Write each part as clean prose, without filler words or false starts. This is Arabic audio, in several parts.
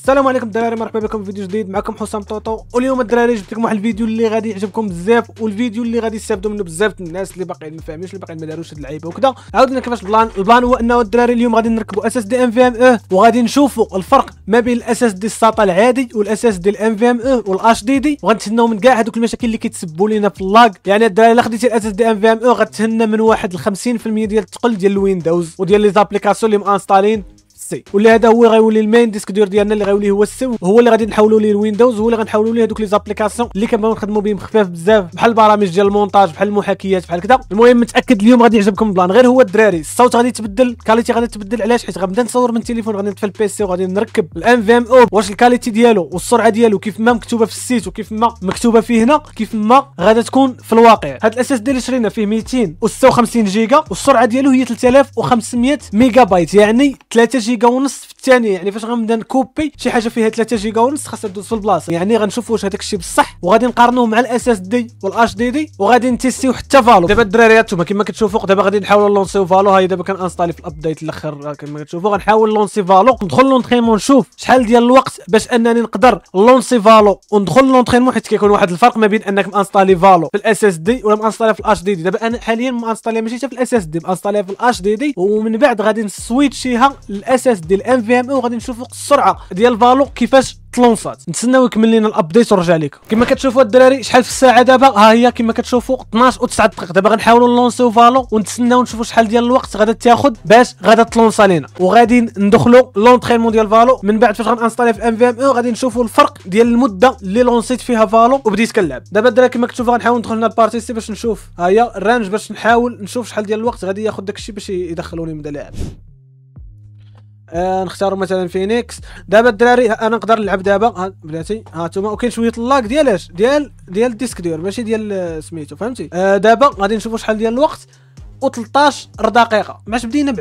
السلام عليكم الدراري، مرحبا بكم في فيديو جديد. معكم حسام طوطو، واليوم الدراري جبت لكم واحد الفيديو اللي غادي يعجبكم بزاف، والفيديو اللي غادي يستافدوا منه بزاف الناس اللي باقيين ما فاهمينش، اللي باقيين ما داروش هاد اللعيبه وكذا. عاودنا كيفاش البلان هو انه الدراري اليوم غادي نركبوا اس اس دي ام في ام او، وغادي نشوفوا الفرق ما بين الاس اس دي الساطا العادي والاس اس دي الام في ام او والاش دي دي، وغنتهناو من كاع هذوك المشاكل اللي كيتسبوا لينا في اللاغ. يعني الدراري الا خديتي الاس اس دي ام في ام او غتهنى من واحد ل 50% ديال الثقل ديال الويندوز وديال لي زابليكاسيون اللي مانستالين سي، ولا هذا هو غيولي المين ديسك دور ديالنا اللي غيولي هو السي، هو اللي غادي نحولوا ليه الويندوز، هو اللي غنحولوا ليه هذوك لي زابليكاسيون اللي كنبغيو نخدموا بهم خفاف بزاف، بحال البرامج ديال المونتاج، بحال المحاكيات، بحال كذا. المهم متاكد اليوم غادي يعجبكم البلان. غير هو الدراري الصوت غادي يتبدل، الكاليتي غادي تبدل. علاش؟ حيت غنبدا نصور من التليفون، غادي نطفي البيسي وغادي نركب الام في ام او. واش الكاليتي ديالو والسرعه ديالو كيف ما مكتوبه في السيت وكيف ما مكتوبه فيه هنا كيف ما غادا تكون في الواقع. هذا الاس اس دي اللي شرينا فيه 256 جيجا، والسرعه ديالو هي 3500 ميجا بايت، يعني 3 جيجا ونص في الثانيه. يعني فاش غنبدا نكوبي شي حاجه فيها 3 جيجا ونص خاصها تدوز في البلاصه. يعني غنشوفوا واش هذاك الشيء بصح، وغادي نقارنوه مع الاس اس دي والاش دي دي، وغادي نتيستيو حتى فالو. دابا الدراري هانتوما كما كتشوفوا دابا غادي نحاولوا نلونسيو فالو. هاي دابا كنانستالي في الابديت الاخر كما كتشوفوا. غنحاول نلونسي فالو، ندخل لونطريمون نشوف شحال ديال الوقت باش انني نقدر نلونسي فالو وندخل لونطريمون، حيت كيكون واحد الفرق ما بين انك مانستالي فالو في الاس اس دي ولا مانستالي في الاش دي دي. دابا انا حاليا مانستالي ماشي في الاس اس دي، مانستالي في الاش دي دي، ومن بعد غادي نسويتشيها للاس اس دي الام في ام او، وغادي نشوفوا السرعه ديال فالو كيفاش تلونسات. نتسناو يكمل لنا الابديت ونرجع لكم. كما كتشوفوا الدراري شحال في الساعه دابا، ها هي كما كتشوفوا 12 و9 دقائق. دابا غنحاولوا نلونسيو فالو ونتسناو نشوفوا شحال ديال الوقت غادا تاخذ باش غادا تلونسا لينا، وغادي ندخلوا لونطريمون ديال فالو. من بعد فاش غنانستالي في ام في ام او غادي نشوفوا الفرق ديال المده اللي لونسيت فيها فالو وبديت كنلعب. دابا الدراري كما كتشوفوا غنحاول ندخل هنا البارتيسي باش نشوف، ها هي الرانج، باش نحاول نشوف شحال ديال الوقت غادي ياخذ داكشي باش يدخلوني نبدا لاعب. نختاروا مثلا فينيكس. دابا الدراري انا نقدر نلعب دابا بلاتي هانتوما، وكاين شويه اللاك ديالاش ديال الديسك ديور ماشي ديال سميتو، فهمتي؟ دابا غادي نشوفوا شحال ديال الوقت، و13 دقيقه. ماش بدينا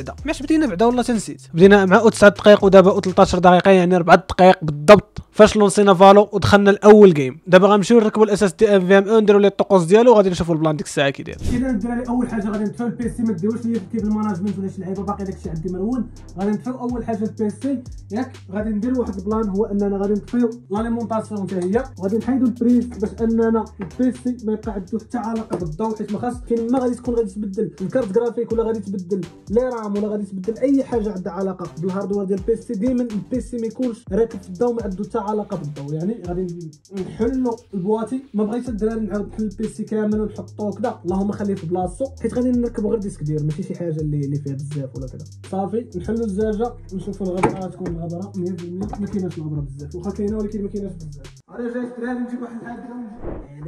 بعدا والله تنسيت. بدينا مع 9 دقائق ودابا 13 دقيقه، يعني 4 دقائق بالضبط فاش لونسينا فالو ودخلنا الاول جيم. دابا غنمشيو نركبوا الاس اس دي ام في ام او، نديروا ليه الطقوس ديالو، وغادي نشوفوا البلان ديك الساعه كي داير. اذا الدراري اول حاجه غادي نطفيو البيسي، ما ديروش ليا تركيب الماناجمنت ولا شي لعيبه، باقي داكشي عندي مرون. غادي نطفيو اول حاجه البيسي ياك، غادي نديروا واحد البلان هو اننا غادي نطفيو لاليمونطاسيون حتى هي، وغادي نحيدوا البريز باش اننا البيسي ما يبقى عنده حتى علاقه بالضوء، حيت ما خاص كاين ما غادي تكون غادي تبدل الكارت جرافيك ولا غادي تبدل لي رام ولا غادي تبدل اي حاجه عندها علاقه بالهاردوير ديال البيسي. ديما البيسي ما يكونش راكب في الضوء، ما عنده حتى علاقه بالضوء. يعني غادي نحلوا البواتي. ما بغيتش الدراري نعاود نحل البيسي كامل ونحطوه كذا، اللهم خليه في بلاصتو، حيت غادي نركبوا غير ديسك ديال ماشي شي حاجه اللي فيها بزاف ولا كذا. صافي نحلوا الزاجه، نشوفوا الغبره تكون الغبره 100%. ما كايناش الغبره بزاف، واخا كاينه ولكن ما كايناش بزاف. انا جاي الدراري نجيب واحد الحاجه كذا،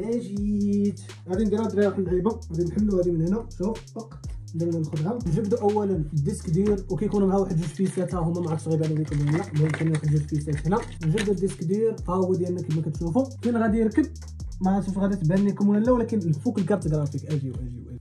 انا جيت غادي نديرها الدراري واحد اللعيبه. غادي نحلوا هذه من هنا، شوف طق درنا ناخذها. نجبدوا اولا الديسك ديال، وكيكونوا معاه واحد جوج بيسات، ها هما ما عرفتش غيبانوا لكم ولا لا. المهم كاين واحد جوج بيسات هنا. نجبدوا الديسك ديال، ها هو ديالنا كما كتشوفوا. فين غادي يركب ما عرفتش غادي تبان لكم ولا لا، ولكن الفوق الكارت جرافيك. اجيو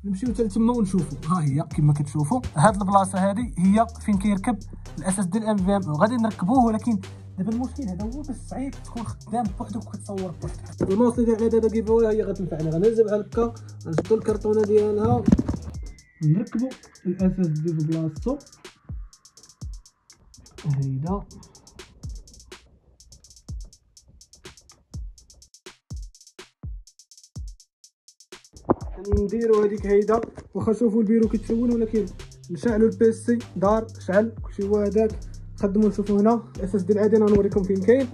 نمشيو حتى تما ونشوفوا. ها هي كما كتشوفوا هاد البلاصه هذه هي فين كيركب الاس اس دي الام في ام او. غادي نركبوه، ولكن دابا المشكل هذا هو باش صعيب تكون خدام بوحدك وكتصور بوحدك. الماوس اللي داير دابا كيفاي هي غتنفعنا. غنهز بحال هكا، غنشدو الكرتونه ديالها، نركبوا الاس اس دي في بلاصتو هيدا. نديروا هذيك هيدا، واخا شوفوا البيرو كيتسول، ولكن نشعلوا البيسي دار شعل كلشي هو هذاك. نخدموا نشوفوا هنا الاس اس دي العادي. انا نوريكم فين كاين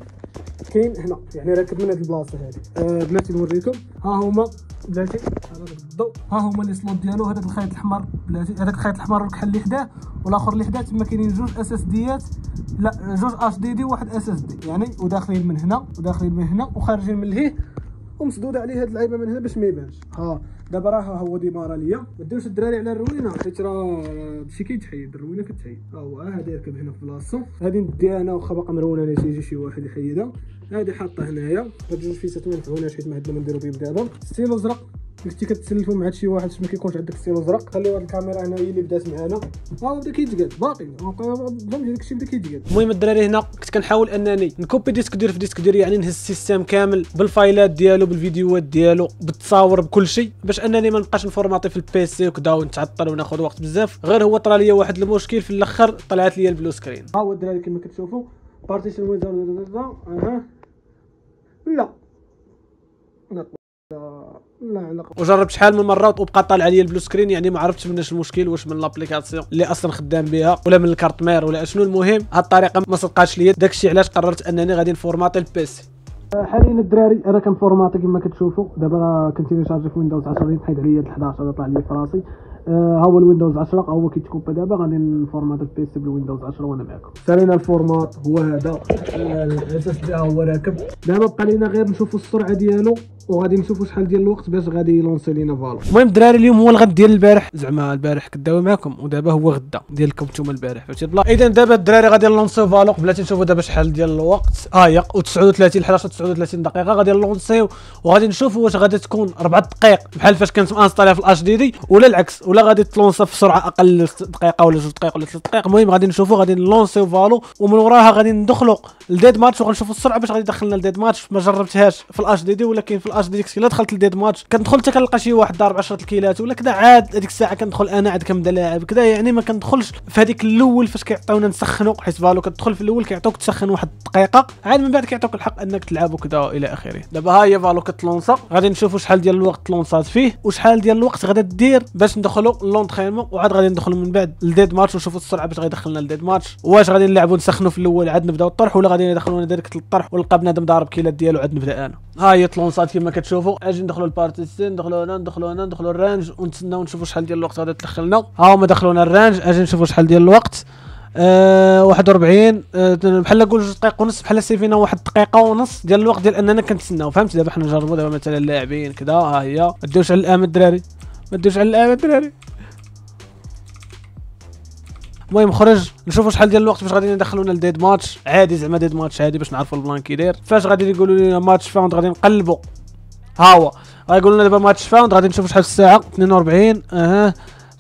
هنا، يعني راكب من هذه البلاصه هذه. بلاتي نوريكم، ها هما بلاتي هذا الضوء، ها هما لي سلوت ديالو. هذاك الخيط الاحمر بلاتي، هذاك الخيط الاحمر الكحل اللي حداه والاخر اللي حداه. تما كاينين جوج اس اس ديات، لا جوج اش دي دي وواحد اس اس دي، يعني وداخلين من هنا وداخلين من هنا وخارجين من لهيه، ومسدود عليه هاد اللعيبه من هنا باش ما يبانش. ها دابا راه هو ديمارا ليا. ما ديروش الدراري على الروينه، حيت راه هادشي كيتحيد، الروينه كتحيد. ها هو هذا يركب هنا في بلاصتو. غادي نديها انا، واخا باقا مرونه لا تيجي شي واحد يحيدها. هادي حاطه هنايا. هاد جوج فيسات ما ينفعوناش حيت ما عندنا ما نديرو بهم دابا. ستيلو زرق كنتي كتسلفوا مع شي واحد ما كيكونش عندك ستيلو زرق. خليو هاد الكاميرا هنا هي اللي بدات معانا. بدا كيتقاد باقي فهمتي داكشي بدا كيتقاد. المهم الدراري هنا كنت كنحاول انني نكوبي ديسك دير في ديسك دير، يعني نهز السيستم كامل بالفايلات ديالو بالفيديوهات ديالو بالتصاور بكل شيء، باش انني ما نبقاش نفورماطي في البيسي وكذا ونتعطل وناخذ وقت بزاف. غير هو طرا ليا واحد المشكل في الاخر، طلعت ليا البلو سكرين. ها هو الدراري كما كتشوفوا بارتيشن ويندوز اها لا لا وجربت شحال من مره وبقى طالع عليا البلو سكرين، يعني ما عرفتش مناش المشكل، واش من لابليكاسيون اللي اصلا خدام بها ولا من الكارت مير ولا شنو. المهم هاد الطريقه ما صدقاتش ليا، داكشي علاش قررت انني غادي نفورماطي البيسي. حاليا الدراري انا كنفورماطي كما كتشوفوا دابا كنت تيليشارجي في ويندوز 10 حيد عليا 11 هذا طلع لي في راسي. ها هو الويندوز 10 هو كيتكوبا. دابا غادي نفورماط البيسي بالويندوز 10 وانا معكم. سالينا الفورماط هو هذا الاساس ديالو هو راكب. دابا بقى لينا غير نشوفوا السرعه ديالو وغادي نشوفوا شحال ديال الوقت باش غادي يلونسي لينا فالو. المهم الدراري اليوم هو الغد ديال البارح، زعما البارح كداوي معكم ودابا هو غدا ديالكم نتوما البارح فهمتي بلا. اذا دابا الدراري غادي نلونسيو فالو بلاتي نشوفوا دابا شحال ديال الوقت. هي و39 11 39 دقيقه غادي نلونسيو وغادي نشوفوا واش غادي تكون 4 دقائق بحال فاش كانت مانستاليها في الاش دي دي ولا العكس، ولا غادي تلونسا في سرعه اقل 6 دقائق ولا 2 دقائق ولا 3 دقائق. المهم غادي نشوفوا غادي نلونسيو فالو ومن وراها غادي ندخلوا لديد ماتش وغنشوفوا السرعه باش غادي يدخلنا لديد ماتش. ما جربتهاش في الاش دي دي، ولكن في الاش دي دي الا دخلت لديد ماتش كندخل حتى كنلقى شي واحد ضارب 10 الكيلات ولا كذا، عاد هذيك الساعه كندخل انا عاد كنبدا لاعب كذا، يعني ما كندخلش في هذيك الاول فاش كيعطيونا نسخنوا، حيت فالو كتدخل في الاول كيعطوك تسخن واحد دقيقه، عاد من بعد كيعطوك الحق انك تلعب وكذا الى اخره. دابا ها هي فالو كتلونسا، غادي نشوفوا شحال ديال الوقت لونسات فيه وشحال ديال الوقت غادا دير باش ندخلوا لونطرينمون، وعاد غادي ندخلوا من بعد لديد ماتش ونشوفوا السرعه باش غيدخلنا لديد ماتش. واش غادي نلعبوا نسخنوا في الاول عاد نبداو الطرح، ولا غادي يدخلونا ديريكت للطرح ونلقى بنادم ضارب كيلات ديالو عاد نبدا انا. ها هي تلونسات كما كتشوفوا. اجي ندخلوا البارتيسين، ندخلوا هنا ندخلوا الرانج ونتسناو نشوفوا شحال ديال الوقت غادي تدخلنا. ها هما دخلونا الرانج، اجي نشوفوا شحال ديال الوقت. 41 بحال نقول 2 دقائق ونص، بحال سيفينا 1 دقيقه ونص ديال الوقت ديال اننا كنتسناو فهمت. دابا حنا نجربوا دابا مثلا اللاعبين كذا. ها هي ما ديوش على الامل الدراري، ما ديوش على الامل الدراري. المهم خرج نشوفوا شحال ديال الوقت باش غادي يدخلونا لديد ماتش عادي، زعما ديد ماتش عادي باش نعرفوا البلان كي داير. فاش غادي يقولوا لنا ماتش فاوند غادي نقلبوا، ها هو غايقول لنا دابا ماتش فاوند. غادي نشوفوا شحال الساعه 42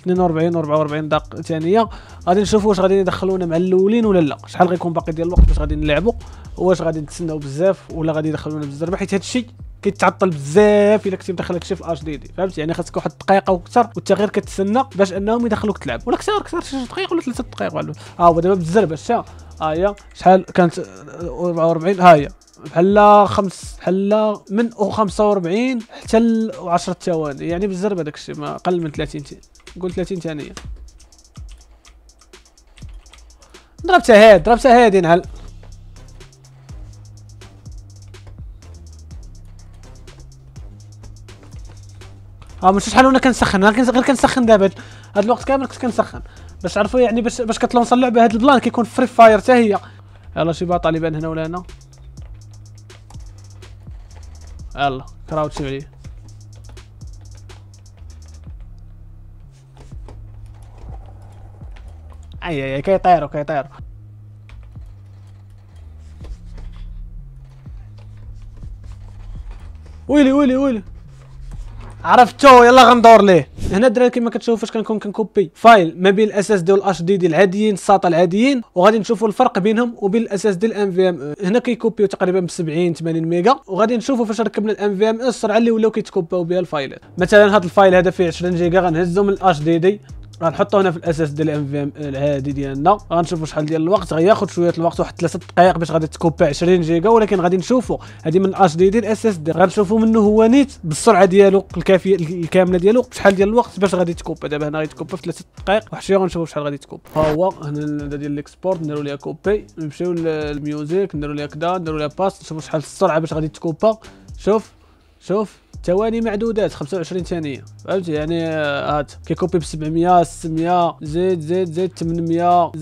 42 44 دقيقه ثانيه. غادي نشوفوا واش غادي يدخلونا مع الاولين ولا لا، شحال غيكون باقي ديال الوقت باش غادي نلعبوا، واش غادي نتسناو بزاف ولا غادي يدخلونا بالزربه، حيت هادشي كيتعطل بزاف الا كنتي مدخل هادشي في الاش دي دي فهمت. يعني خاصك واحد الدقيقه وكثر وانت غير كتسنى باش انهم يدخلوك تلعب، ولا كثر شي دقيقه ولا 3 دقائق ولا هو دابا بالزربه الشا. ها هي شحال كانت 44. ها هي بحال من 45 حتى ل 10 ثواني، يعني بالزربه داكشي ما اقل من 30 قول 30 ثانيه. ضربتها هادي نعل. ماشي شحال وانا كنسخن، غير كنسخن دابا هاد الوقت كامل كنت كنسخن باش تعرفوا يعني باش كتلونص اللعبه. هاد البلان كيكون فري فاير حتى هي. يلا شي باطل يبان هنا ولا هنا. يلا كراوتشي عليه. اي كيطيروا ويلي عرفتو. يلا غندور ليه هنا الدراري. كما كتشوفوا فاش كنكون كنكوبي فايل ما بين الاس اس دي والاش دي دي العاديين الساطا العاديين، وغادي نشوفوا الفرق بينهم وبين الاس اس دي الام في ام. هنا كيكوبيو تقريبا ب 70 80 ميجا، وغادي نشوفوا فاش ركبنا الام في ام السرعه اللي ولاو كيتكوباو بها الفايلات. مثلا هذا الفايل هذا فيه 20 جيجا غنهزو من الاش دي دي غنحطو هنا في الاس اس دي الام في ام العادي ديالنا. غنشوفوا شحال ديال الوقت غياخذ شويه الوقت، واحد 3 دقائق باش غادي تكوبي 20 جيجا، ولكن غادي نشوفوا هذه من الاش دي دي الاس اس دي غنشوفوا منه هو نيت بالسرعه ديالو الكافيه الكامله ديالو شحال ديال الوقت باش غادي تكوبي. دابا هنا غيتكوبي في 3 دقائق واحد شويه غنشوفوا شحال غادي تكوبي. ها هو هنا ديال الاكسبورت نديروا ليها كوبي، نمشيو للميوزيك نديروا ليها كدا نديروا ليها باس، نشوفوا شحال السرعه باش غادي تكوبا. شوف ثواني معدودات 25 ثانيه فهمتي. يعني هات كيكوبي ب 700 600 زيد 800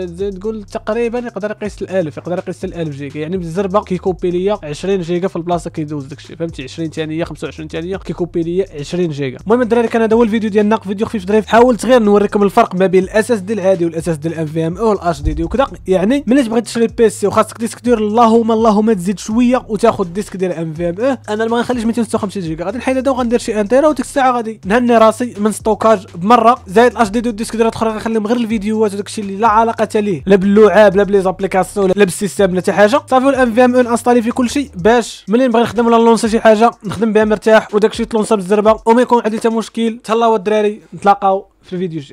زيد قول تقريبا يقدر يقيس ال1000 جيجا. يعني بالزربه كيكوبي ليا 20 جيجا في البلاصه كيدوز داكشي فهمتي. 20 ثانيه 25 ثانيه كيكوبي ليا 20 جيجا. المهم الدراري كان هذا هو الفيديو ديالنا، فيديو خفيف دراري. حاولت غير نوريكم الفرق ما بين الاس اس دي العادي والاس اس دي الام في ام او والاش دي دي وكذا. يعني ملي تبغي تشري بيسي وخاصك ديسك دير اللهم تزيد شويه وتاخذ ديسك ديال ام في ام. انا ما غنخليش 256 جيجا، غادي نحيد هذا وغندير شي انتيرا، وديك الساعه غادي نهني راسي من ستوكاج بمره. زائد الاش دي دي والديسك ديالات اخرى غنخليهم غير الفيديوهات وداكشي اللي لا علاقه ليه لا باللعاب لا بلي زابليكاسيون لا بالسيستم لا حتى حاجه. صافي والام في ام انستالي في كل شيء باش ملي نبغي نخدم ولا نلونسي شي حاجه نخدم بها مرتاح وداكشي تلونسا بالزربه وما يكون عندي حتى مشكل. تهلاو الدراري، نتلاقاو في الفيديو الجاي.